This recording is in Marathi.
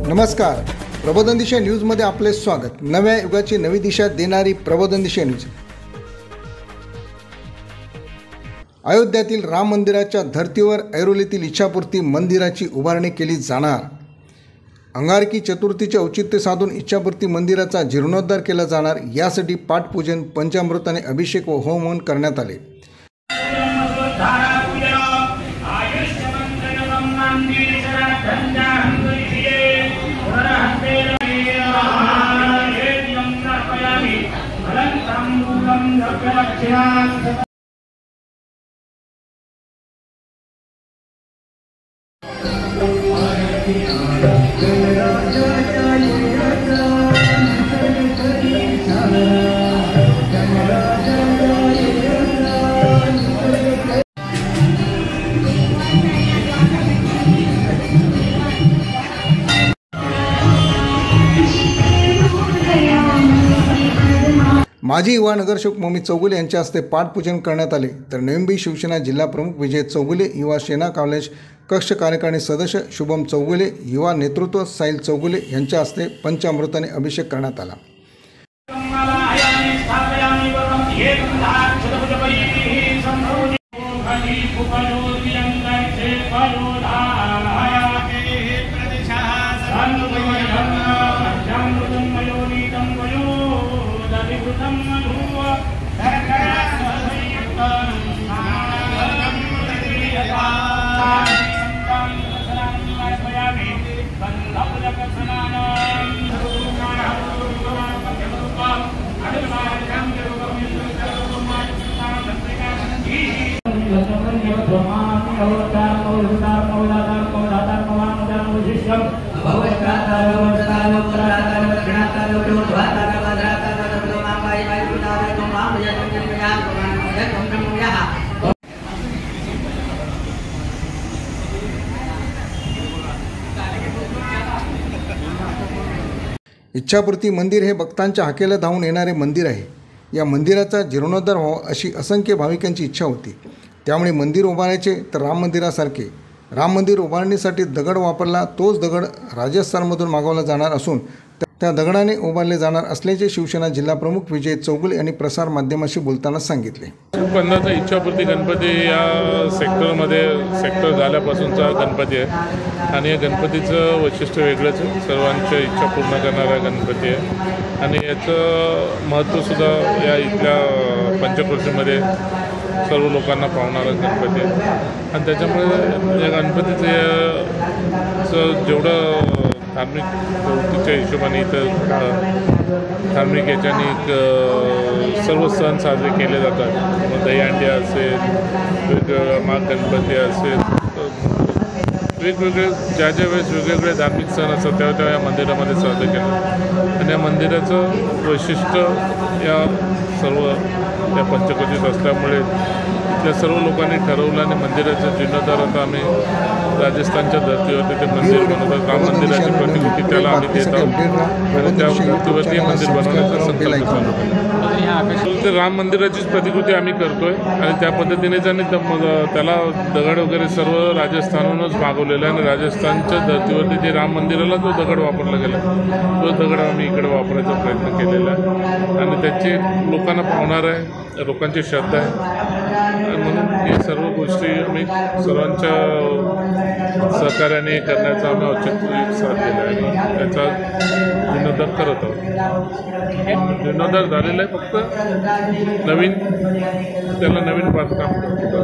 नमस्कार, प्रबोधन दिशा न्यूजमध्ये आपले स्वागत। नव्या युगाची नवी दिशा देणारी प्रबोधन दिशा न्यूज। अयोध्यातील राम मंदिराच्या धर्तीवर ऐरोलीतील इच्छापूर्ती मंदिराची उभारणी केली जाणार। अंगारकी चतुर्थीचे औचित्य साधून इच्छापूर्ती मंदिराचा जीर्णोद्धार केला जाणार। यासाठी पाठपूजन, पंचामृताने अभिषेक व होम हवन करण्यात आले। माजी युवा नगरसेवक मोमी चौगुले यांच्या हस्ते पाठपूजन करण्यात आले। तर नवी शिवसेना जिल्हा प्रमुख विजय चौगुले, युवा सेना कॉलेज कक्ष कार्यकारिणी सदस्य शुभम चौगुले, युवा नेतृत्व साहिल चौगुले यांच्या हस्ते पंचामृताने अभिषेक करण्यात आला। इच्छापूर्ती मंदिर हे भक्तांच्या हाकेला धावून येणारे मंदिर आहे। या मंदिराचा जीर्णोद्धार व्हावा अशी असंख्य भाविकांची इच्छा होती। त्यामुळे मंदिर उभारायचे तर राम मंदिरासारखे। राम मंदिर उभारणीसाठी दगड वापरला, तोच दगड राजस्थानमधून मागवला जाणार असून त्या दगडाने उभारले जाणार असल्याचे शिवसेना जिल्हा प्रमुख विजय चौगुले यांनी प्रसार माध्यमाशी बोलताना सांगितले। पंधराचा इच्छापूर्ती गणपती या सेक्टर झाल्यापासूनचा गणपती आहे आणि या गणपतीचं वैशिष्ट्य वेगळंच आहे। सर्वांच्या इच्छा पूर्ण करणारा गणपती आहे आणि याचं महत्त्वसुद्धा या इथल्या पंचक्रोशीमध्ये सर्व लोकांना पावणारा गणपती आहे आणि त्याच्यामुळे या गणपतीचं जेवढं धार्मिक प्रवृत्तीच्या हिशोबाने इथं धार्मिक याच्याने सर्व सण साजरे केले जातात। मग दहीहंडी असेल, वेगवेगळा माघ गणपती असेल, वेगवेगळे ज्या वेळेस वेगवेगळे धार्मिक सण असतात तेव्हा या मंदिरामध्ये साजरे केले आणि या मंदिराचं वैशिष्ट्य या सर्व त्या पंचक्रोशीत असल्यामुळे इथल्या सर्व लोकांनी ठरवलं आणि मंदिराचं जीर्णोद्धार आता आम्ही राजस्थानच्या धर्तीवरती ते मंदिर बनवतात। राम मंदिराची प्रतिकृती त्याला आम्ही देत आहोत आणि त्या धर्तीवरती मंदिर बनवण्याचा संकल्प चालू आहे। राम मंदिराचीच प्रतिकृती आम्ही करतोय आणि त्या पद्धतीने त्याला दगड वगैरे सर्व राजस्थानहूनच मागवलेलं आहे आणि राजस्थानच्या धर्तीवरती जे राम मंदिराला जो दगड वापरला गेला तो दगड आम्ही इकडे वापरायचा प्रयत्न केलेला आहे आणि त्याची लोकांना पावणार आहे, लोकांची श्रद्धा आहे म्हणून हे सर्व गोष्टी आम्ही सर्वांच्या सहकार्याने करण्याचा आम्ही औचित्य साधलेलं आहे आणि त्याचा जीर्णोद्धार करत आहोत। जीर्णोद्धार झालेला आहे, फक्त त्याला नवीन बांधकाम करतो।